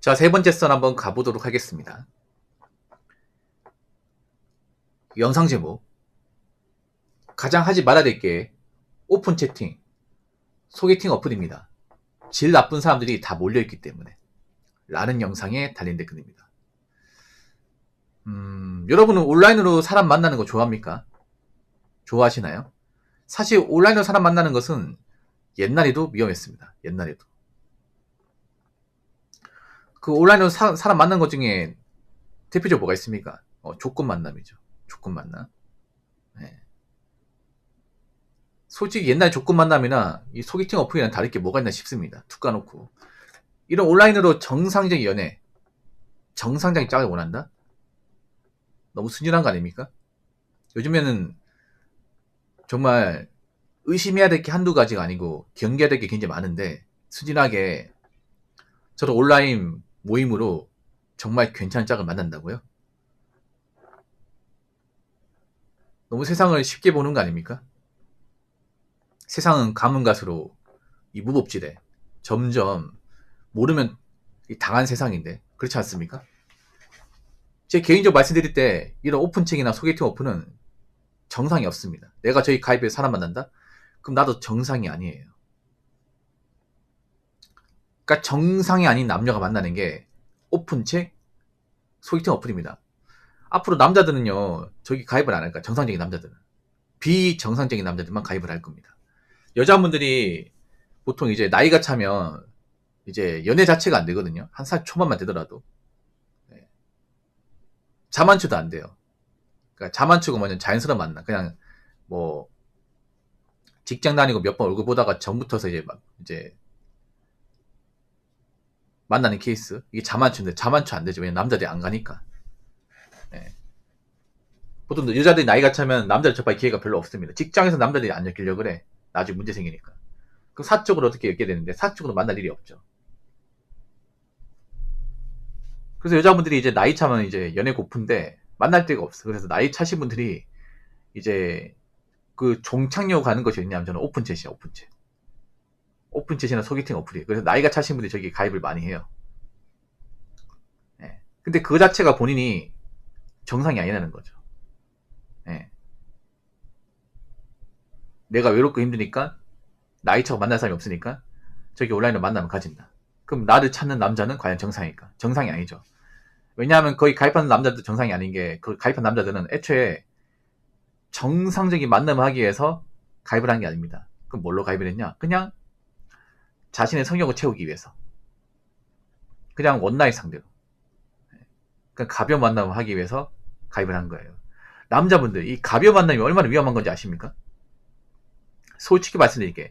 자, 세 번째 선 한번 가보도록 하겠습니다. 영상 제목. 가장 하지 말아야 될 게 오픈 채팅, 소개팅 어플입니다. 질 나쁜 사람들이 다 몰려있기 때문에 라는 영상에 달린 댓글입니다. 여러분은 온라인으로 사람 만나는 거 좋아합니까? 좋아하시나요? 사실 온라인으로 사람 만나는 것은 옛날에도 위험했습니다. 옛날에도. 그 온라인으로 사람 만나는 것 중에 대표적으로 뭐가 있습니까? 조건 만남이죠. 조건 만남. 네. 솔직히 옛날 조건 만남이나 이 소개팅 어플이랑 다를 게 뭐가 있나 싶습니다. 툭 까놓고. 이런 온라인으로 정상적인 연애, 정상적인 짝을 원한다? 너무 순진한 거 아닙니까? 요즘에는 정말 의심해야 될 게 한두 가지가 아니고 경계해야 될 게 굉장히 많은데 순진하게 저도 온라인 모임으로 정말 괜찮은 짝을 만난다고요? 너무 세상을 쉽게 보는 거 아닙니까? 세상은 가면 갈수록 이 무법지대 점점 모르면 당한 세상인데 그렇지 않습니까? 제 개인적으로 말씀드릴 때 이런 오픈책이나 소개팅 어플은 정상이 없습니다. 내가 저희 가입해서 사람 만난다? 그럼 나도 정상이 아니에요. 그러니까 정상이 아닌 남녀가 만나는 게 오픈책, 소개팅 어플입니다. 앞으로 남자들은요, 저기 가입을 안 할까? 정상적인 남자들은. 비정상적인 남자들만 가입을 할 겁니다. 여자분들이 보통 이제 나이가 차면 이제 연애 자체가 안 되거든요. 한 살 초반만 되더라도. 네. 자만추도 안 돼요. 그러니까 자만추가 뭐냐면 자연스러운 만남. 그냥 뭐 직장 다니고 몇 번 얼굴 보다가 전부터서 이제 만나는 케이스. 이게 자만추인데 자만추 안 되죠. 왜냐면 남자들이 안 가니까. 네. 보통 여자들이 나이가 차면 남자를 접할 기회가 별로 없습니다. 직장에서 남자들이 안 엮이려고 그래. 나중에 문제 생기니까. 그럼 사적으로 어떻게 엮게 되는데 사적으로 만날 일이 없죠. 그래서 여자분들이 이제 나이 차면 이제 연애 고픈데 만날 데가 없어. 그래서 나이 차신 분들이 이제 그 종착역 가는 것이 어디냐면 저는 오픈챗이야, 오픈챗. 오픈챗이나 소개팅 어플이. 그래서 나이가 차신 분들이 저기 가입을 많이 해요. 네. 근데 그 자체가 본인이 정상이 아니라는 거죠. 네. 내가 외롭고 힘드니까 나이 차고 만날 사람이 없으니까 저기 온라인으로 만나면 가진다. 그럼 나를 찾는 남자는 과연 정상일까? 정상이 아니죠. 왜냐하면 거의 가입하는 남자도 정상이 아닌 게 그 가입한 남자들은 애초에 정상적인 만남을 하기 위해서 가입을 한 게 아닙니다. 그럼 뭘로 가입을 했냐? 그냥 자신의 성욕을 채우기 위해서. 그냥 원나잇 상대로. 그냥 가벼운 만남을 하기 위해서 가입을 한 거예요. 남자분들, 이 가벼운 만남이 얼마나 위험한 건지 아십니까? 솔직히 말씀드릴게요.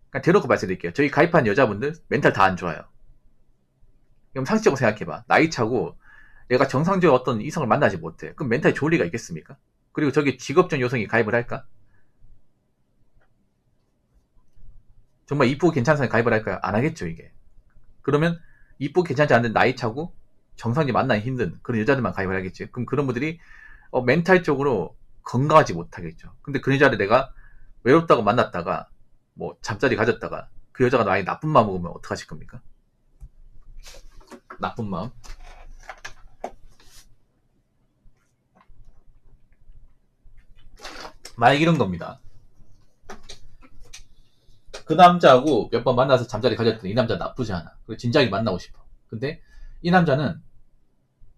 그냥 대놓고 말씀드릴게요. 저희 가입한 여자분들 멘탈 다 안 좋아요. 그럼 상식적으로 생각해봐. 나이 차고 얘가 정상적인 어떤 이성을 만나지 못해. 그럼 멘탈이 좋을 리가 있겠습니까? 그리고 저기 직업적 여성이 가입을 할까? 정말 이쁘고 괜찮은 사람이 가입을 할까요? 안 하겠죠, 이게. 그러면 이쁘고 괜찮지 않은데 나이 차고 정상적인 만나기 힘든 그런 여자들만 가입을 하겠지. 그럼 그런 분들이 멘탈적으로 건강하지 못하겠죠. 근데 그 여자를 내가 외롭다고 만났다가 뭐 잠자리 가졌다가 그 여자가 나에게 나쁜 마음 먹으면 어떡하실 겁니까? 나쁜 마음. 만약 이런 겁니다. 그 남자하고 몇 번 만나서 잠자리 가졌더니 이 남자 나쁘지 않아. 그리고 진작에 만나고 싶어. 근데 이 남자는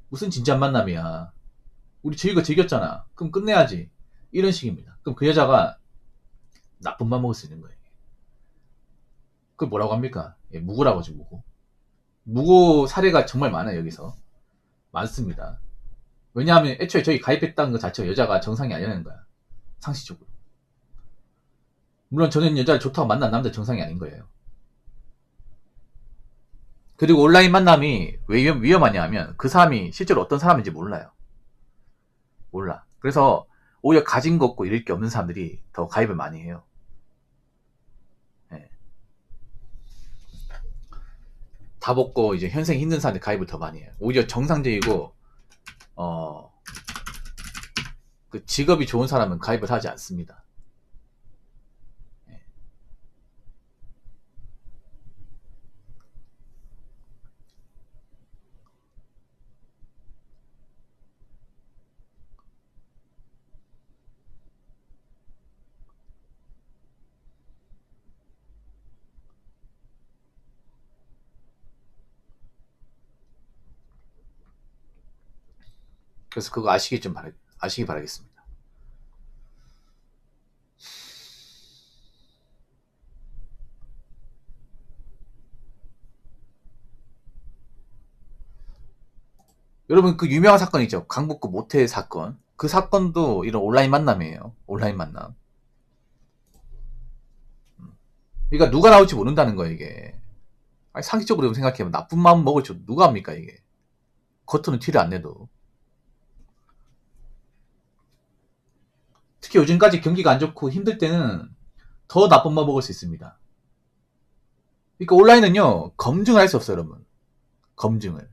무슨 진지한 만남이야. 우리 즐거 즐겼잖아. 그럼 끝내야지. 이런 식입니다. 그럼 그 여자가 나쁜 맘 먹을 수 있는 거예요. 그걸 뭐라고 합니까? 예, 무고라고 하죠, 무고. 무고 사례가 정말 많아요, 여기서. 많습니다. 왜냐하면 애초에 저희 가입했다는 것 자체가 여자가 정상이 아니라는 거야. 상식적으로. 물론 저는 여자를 좋다고 만난 남자 정상이 아닌 거예요. 그리고 온라인 만남이 왜 위험하냐 하면 그 사람이 실제로 어떤 사람인지 몰라요. 몰라. 그래서 오히려 가진 거 없고 잃을 게 없는 사람들이 더 가입을 많이 해요. 네. 다 먹고 이제 현생 힘든 사람들이 가입을 더 많이 해요. 오히려 정상적이고 그 직업이 좋은 사람은 가입을 하지 않습니다. 그래서 그거 아시기 바라겠습니다. 여러분 그 유명한 사건 있죠. 강북구 모텔 사건. 그 사건도 이런 온라인 만남이에요. 온라인 만남. 그러니까 누가 나올지 모른다는 거예요, 이게. 아니, 상식적으로 생각해보면 나쁜 마음 먹을 줄 누가 합니까, 이게. 겉으로는 티를 안 내도. 특히 요즘까지 경기가 안 좋고 힘들 때는 더 나쁜 마음 먹을 수 있습니다. 그러니까 온라인은요, 검증을 할 수 없어요, 여러분. 검증을.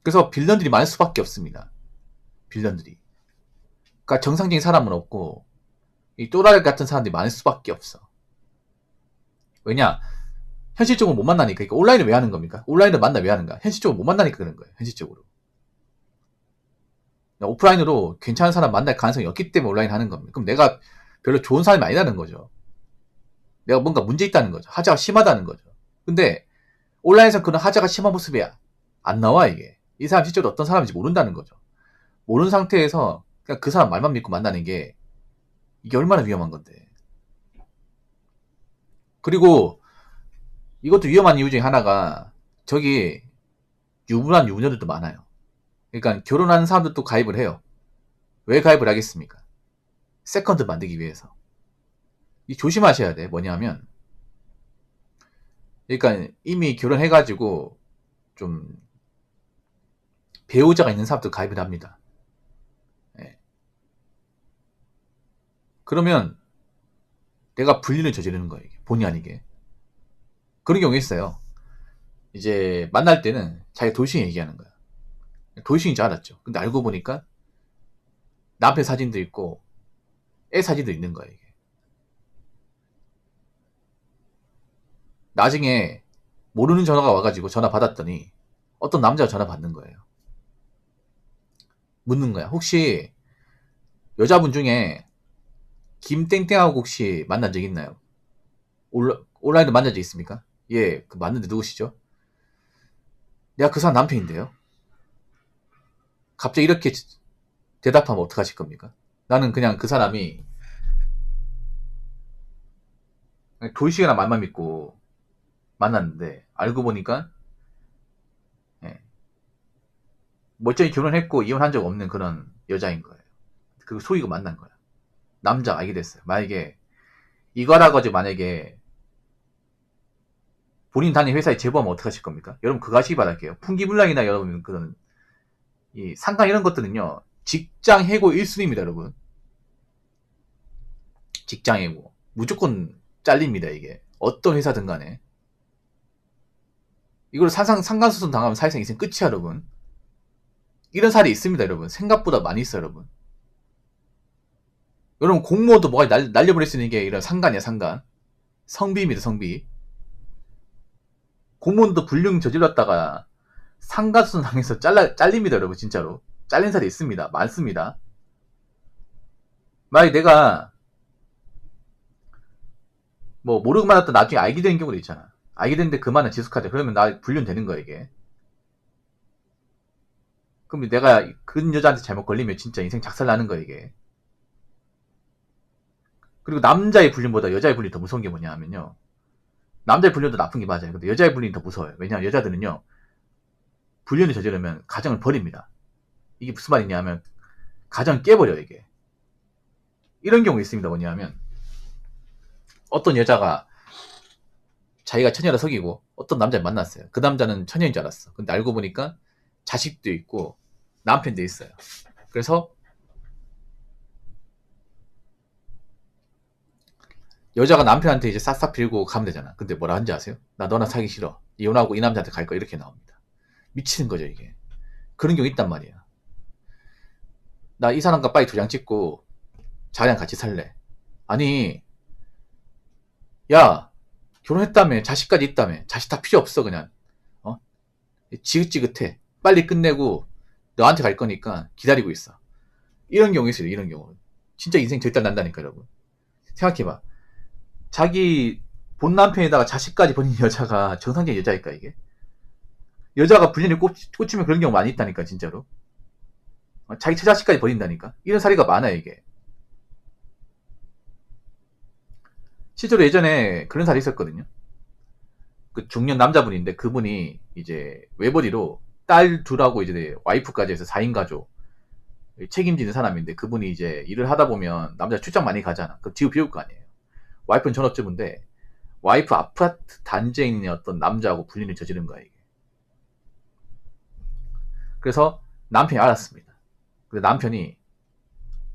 그래서 빌런들이 많을 수밖에 없습니다. 빌런들이. 그러니까 정상적인 사람은 없고, 이 또라이 같은 사람들이 많을 수밖에 없어. 왜냐? 현실적으로 못 만나니까. 그러니까 온라인을 왜 하는 겁니까? 온라인을 만나 왜 하는가? 현실적으로 못 만나니까 그런 거예요. 현실적으로. 오프라인으로 괜찮은 사람 만날 가능성이 없기 때문에 온라인 하는 겁니다. 그럼 내가 별로 좋은 사람이 아니라는 거죠. 내가 뭔가 문제 있다는 거죠. 하자가 심하다는 거죠. 근데 온라인에서 그런 하자가 심한 모습이 안 나와, 이게. 이 사람 실제로 어떤 사람인지 모른다는 거죠. 모르는 상태에서 그냥 그 사람 말만 믿고 만나는 게 이게 얼마나 위험한 건데. 그리고 이것도 위험한 이유 중에 하나가 저기 유부남 유부녀들도 많아요. 그러니까 결혼하는 사람들도 가입을 해요. 왜 가입을 하겠습니까? 세컨드 만들기 위해서. 이 조심하셔야 돼. 뭐냐면 그러니까 이미 결혼해가지고 좀 배우자가 있는 사람도 가입을 합니다. 예. 그러면 내가 불륜을 저지르는 거예요. 본의 아니게. 그런 경우 있어요. 이제 만날 때는 자기 돌싱 얘기하는 거야. 돌싱인 줄 알았죠. 근데 알고 보니까 남편 사진도 있고 애 사진도 있는 거야, 이게. 나중에 모르는 전화가 와가지고 전화 받았더니 어떤 남자가 전화 받는 거예요. 묻는 거야. 혹시 여자분 중에 김땡땡하고 혹시 만난 적 있나요? 온라인으로 만난 적 있습니까? 예, 그 맞는데 누구시죠? 내가 그 사람 남편인데요. 갑자기 이렇게 대답하면 어떡하실 겁니까? 나는 그냥 그 사람이 돌싱이나 말만 믿고 만났는데 알고 보니까 예, 멀쩡히 결혼했고 이혼한 적 없는 그런 여자인 거예요. 그리고 속이고 만난 거야. 남자 알게 됐어요. 만약에 이거라 가지고 만약에 본인 다니는 회사에 제보하면 어떡하실 겁니까? 여러분 그거 하시기 바랄게요. 풍기불량이나 여러분 그런 이 상관 이런 것들은요 직장 해고 1순위입니다, 여러분. 직장 해고 무조건 잘립니다, 이게. 어떤 회사든 간에. 이걸 상간수순 당하면 사실상 인생 끝이야, 여러분. 이런 사례 있습니다, 여러분. 생각보다 많이 있어요, 여러분. 여러분 공무원도 뭐가 날려버릴 수 있는 게 이런 상간이야, 상간. 성비입니다, 성비. 공무원도 불륜 저질렀다가 상간수순 당해서 잘립니다, 여러분. 진짜로 잘린 사례 있습니다. 많습니다. 만약에 내가 뭐 모르고 만났다 나중에 알게 되는 경우도 있잖아. 알게 됐는데 그 말은 지속하자. 그러면 나 불륜 되는 거야, 이게. 그럼 내가 그 여자한테 잘못 걸리면 진짜 인생 작살나는 거야, 이게. 그리고 남자의 불륜보다 여자의 불륜이 더 무서운 게 뭐냐 하면요. 남자의 불륜도 나쁜 게 맞아요. 근데 여자의 불륜이 더 무서워요. 왜냐하면 여자들은요. 불륜을 저지르면 가정을 버립니다. 이게 무슨 말이냐 하면 가정을 깨버려요, 이게. 이런 경우 있습니다. 뭐냐면 어떤 여자가 자기가 처녀라 속이고 어떤 남자를 만났어요. 그 남자는 처녀인 줄 알았어. 근데 알고 보니까 자식도 있고 남편도 있어요. 그래서 여자가 남편한테 이제 싹싹 빌고 가면 되잖아. 근데 뭐라 하는지 아세요? 나 너랑 사기 싫어. 이혼하고 이 남자한테 갈 거야. 이렇게 나옵니다. 미치는 거죠, 이게. 그런 경우 있단 말이야. 나 이 사람과 빨리 도장 찍고 자기랑 같이 살래. 아니, 야, 결혼했다며, 자식까지 있다며, 자식 다 필요 없어, 그냥. 어? 지긋지긋해. 빨리 끝내고 너한테 갈 거니까 기다리고 있어. 이런 경우 있어요, 이런 경우. 진짜 인생 절단 난다니까, 여러분. 생각해봐. 자기 본 남편에다가 자식까지 버린 여자가 정상적인 여자일까, 이게? 여자가 불륜에 꽂히면 그런 경우 많이 있다니까, 진짜로. 자기 처자식까지 버린다니까. 이런 사례가 많아요, 이게. 실제로 예전에 그런 사례 있었거든요. 그 중년 남자분인데 그분이 이제 외벌이로 딸 둘하고 이제 와이프까지 해서 4인 가족 책임지는 사람인데, 그분이 이제 일을 하다 보면 남자 출장 많이 가잖아. 그 집을 비울 거 아니에요. 와이프는 전업주부인데 와이프 아파트 단지에 있는 어떤 남자하고 불륜을 저지른 거야, 이게. 그래서 남편이 알았습니다. 근데 남편이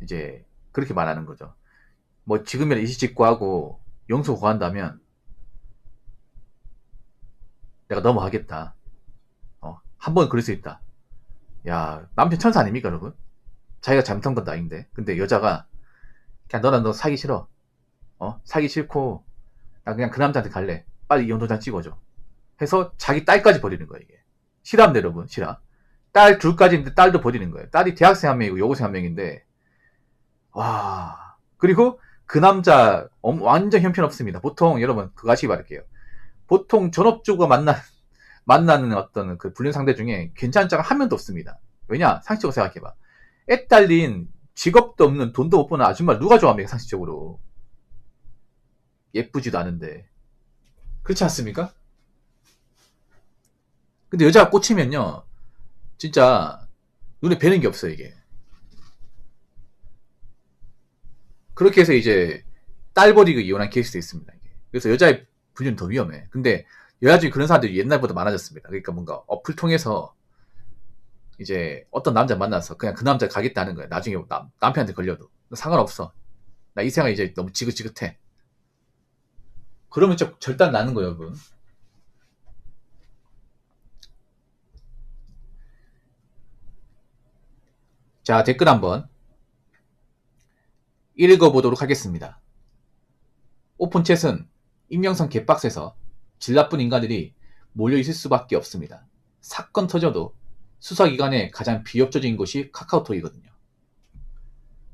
이제 그렇게 말하는 거죠. 뭐 지금이라 이시직고하고 용서 구한다면 내가 넘어가겠다. 한 번 그럴 수 있다. 야, 남편 천사 아닙니까, 여러분? 자기가 잘못한 건 아닌데. 근데 여자가 그냥 너랑 너 사기 싫어. 사기 싫고 나 그냥 그 남자한테 갈래. 빨리 이혼 도장 찍어줘. 해서 자기 딸까지 버리는 거야, 이게. 실화인데, 여러분, 실화. 딸 둘까지 있는데 딸도 버리는 거예요. 딸이 대학생 한 명이고 여고생 한 명인데, 와. 그리고 그 남자 완전 형편없습니다. 보통 여러분 그거 아시기 바랄게요. 보통 전업주가 만나는 어떤 그 불륜 상대 중에 괜찮은 자가 한 명도 없습니다. 왜냐? 상식적으로 생각해봐. 애 딸린 직업도 없는 돈도 못 버는 아줌마 누가 좋아합니까, 상식적으로. 예쁘지도 않은데. 그렇지 않습니까? 근데 여자가 꽂히면요, 진짜 눈에 뵈는 게 없어요, 이게. 그렇게 해서 이제 딸 버리고 이혼한 케이스도 있습니다, 이게. 그래서 여자의 불륜은 더 위험해. 근데 여자 중에 그런 사람들이 옛날보다 많아졌습니다. 그러니까 뭔가 어플 통해서 이제 어떤 남자 만나서 그냥 그 남자 가겠다는 거야. 나중에 남편한테 걸려도 상관없어. 나 이 생활 이제 너무 지긋지긋해. 그러면 좀 절단 나는 거예요, 여러분. 자, 댓글 한번 읽어보도록 하겠습니다. 오픈챗은 익명성 개빡세서 질 나쁜 인간들이 몰려있을 수밖에 없습니다. 사건 터져도 수사기관에 가장 비협조적인 곳이 카카오톡이거든요.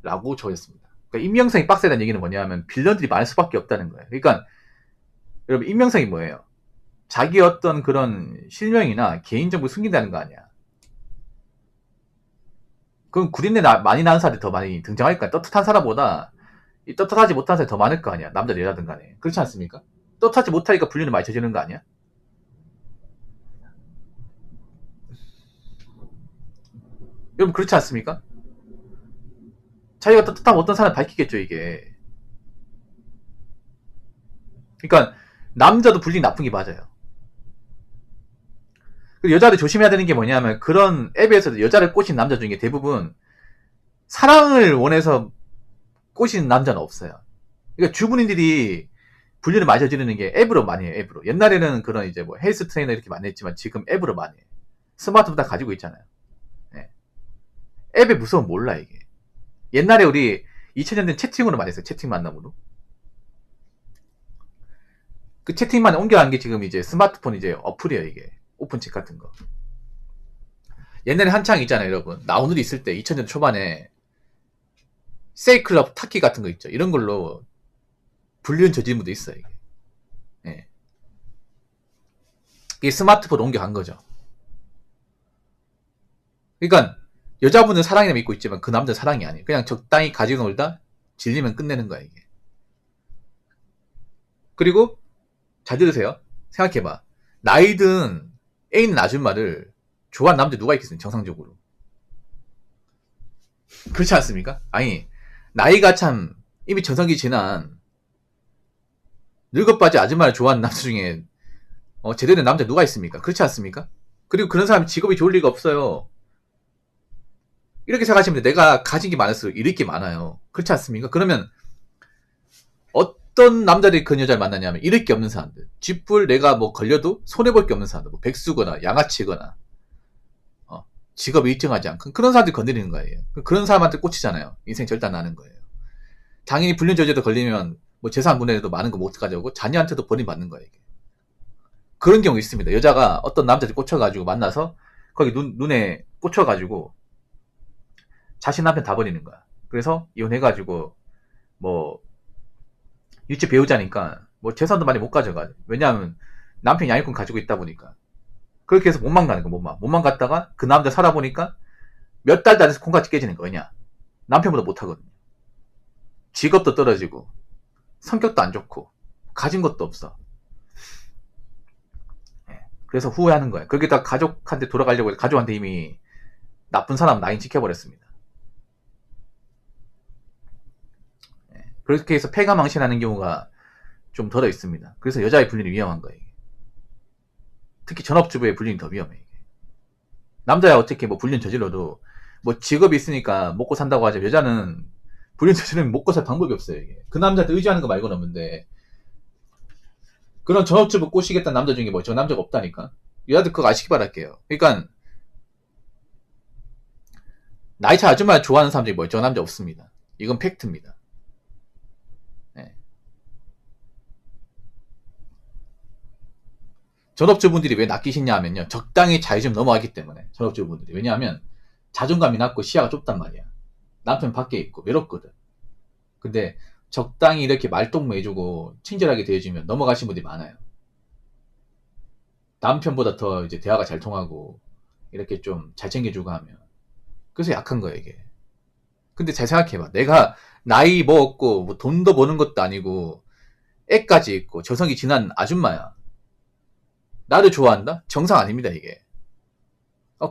라고 적었습니다. 그러니까 익명성이 빡세다는 얘기는 뭐냐면 빌런들이 많을 수밖에 없다는 거예요. 그러니까 여러분, 익명성이 뭐예요? 자기 어떤 그런 실명이나 개인정보 숨긴다는 거 아니야. 그럼 구린내 많이 나는 사람이 더 많이 등장할 거야. 떳떳한 사람보다 이 떳떳하지 못한 사람이 더 많을 거 아니야. 남자 여자든 간에. 그렇지 않습니까? 떳떳하지 못하니까 불륜을 많이 저지르는 거 아니야? 여러분, 그렇지 않습니까? 자기가 떳떳하면 어떤 사람을 밝히겠죠, 이게. 그러니까 남자도 불륜이 나쁜 게 맞아요. 그리고 여자들 조심해야 되는 게 뭐냐면, 그런 앱에서도 여자를 꼬신 남자 중에 대부분 사랑을 원해서 꼬시는 남자는 없어요. 그러니까 주부님들이 불륜을 많이 저지르는 게 앱으로 많이 해요, 앱으로. 옛날에는 그런 이제 뭐 헬스 트레이너 이렇게 많이 했지만 지금 앱으로 많이 해요. 스마트폰 다 가지고 있잖아요. 네. 앱의 무서움 몰라, 이게. 옛날에 우리 2000년대는 채팅으로 많이 했어요, 채팅 만남으로. 그 채팅만 옮겨간 게 지금 이제 스마트폰 이제 어플이에요, 이게. 오픈챗 같은 거. 옛날에 한창 있잖아요, 여러분. 나 오늘 있을 때 2000년 초반에 세이클럽 타키 같은 거 있죠. 이런 걸로 불륜 저지른 분도 있어요, 이게. 네. 이게 스마트폰 옮겨간 거죠. 그러니까 여자분은 사랑이라 믿고 있지만 그 남자는 사랑이 아니에요. 그냥 적당히 가지고 놀다 질리면 끝내는 거야, 이게. 그리고 잘 들으세요. 생각해봐. 나이든 애 있는 아줌마를 좋아하는 남자 누가 있겠습니까, 정상적으로. 그렇지 않습니까? 아니, 나이가 참 이미 전성기 지난 늙어빠진 아줌마를 좋아하는 남자 중에 제대로 된 남자 누가 있습니까? 그렇지 않습니까? 그리고 그런 사람이 직업이 좋을 리가 없어요. 이렇게 생각하시면 내가 가진 게 많을수록 잃을 게 많아요. 그렇지 않습니까? 그러면 어떤 남자들이 그 여자를 만나냐면 잃을 게 없는 사람들. 쥐뿔 내가 뭐 걸려도 손해볼 게 없는 사람들. 뭐 백수거나 양아치거나 직업이 일정하지 않고 그런 사람들이 건드리는 거예요. 그런 사람한테 꽂히잖아요. 인생 절단 나는 거예요. 당연히 불륜 저지도 걸리면 뭐 재산 분해도 많은 거 못 가져오고 자녀한테도 버림받는 거예요, 이게. 그런 경우 있습니다. 여자가 어떤 남자들 꽂혀가지고 만나서 거기 눈에 꽂혀가지고 자신 남편 다 버리는 거야. 그래서 이혼해가지고 뭐 유치 배우자니까 뭐 재산도 많이 못 가져가. 왜냐하면 남편이 양육권 가지고 있다 보니까. 그렇게 해서 못만 가는 거, 못만 갔다가 그 남자 살아보니까 몇 달도 안 돼서 콩같이 깨지는 거냐? 남편보다 못하거든요. 직업도 떨어지고 성격도 안 좋고 가진 것도 없어. 그래서 후회하는 거예요. 거기다 가족한테 돌아가려고 해서 가족한테 이미 나쁜 사람 라인 찍혀버렸습니다. 그렇게 해서 폐가 망신하는 경우가 좀 덜어 있습니다. 그래서 여자의 불륜이 위험한 거예요. 특히 전업주부의 불륜이 더 위험해. 남자야 어떻게 뭐 불륜 저질러도 뭐 직업이 있으니까 먹고 산다고 하죠. 여자는 불륜 저지르면 먹고 살 방법이 없어요. 이게. 그 남자한테 의지하는 거 말고는 없는데 그런 전업주부 꼬시겠다는 남자 중에 뭐 저 남자가 없다니까. 여자들 그거 아시기 바랄게요. 그러니까 나이차 아줌마 좋아하는 사람들이 뭐 저 남자 없습니다. 이건 팩트입니다. 네. 전업주분들이 왜 낚이시냐 하면요. 적당히 자유 좀 넘어가기 때문에 전업주분들이. 왜냐하면 자존감이 낮고 시야가 좁단 말이야. 남편 밖에 있고 외롭거든. 근데 적당히 이렇게 말동무 해주고 친절하게 대해주면 넘어가신 분들이 많아요. 남편보다 더 이제 대화가 잘 통하고 이렇게 좀 잘 챙겨주고 하면. 그래서 약한 거야 이게. 근데 잘 생각해봐. 내가 나이 먹었고 뭐 돈도 버는 것도 아니고 애까지 있고 저성이 지난 아줌마야. 나를 좋아한다? 정상 아닙니다 이게.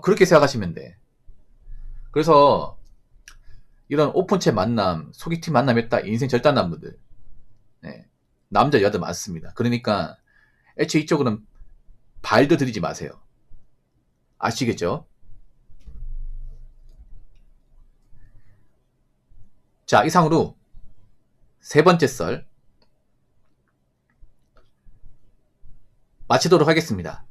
그렇게 생각하시면 돼. 그래서 이런 오픈챗 만남, 소개팅 만남했다 인생 절단난 분들, 네. 남자 여자 많습니다. 그러니까 애초에 이쪽으로는 발도 들이지 마세요. 아시겠죠? 자, 이상으로 세 번째 썰 마치도록 하겠습니다.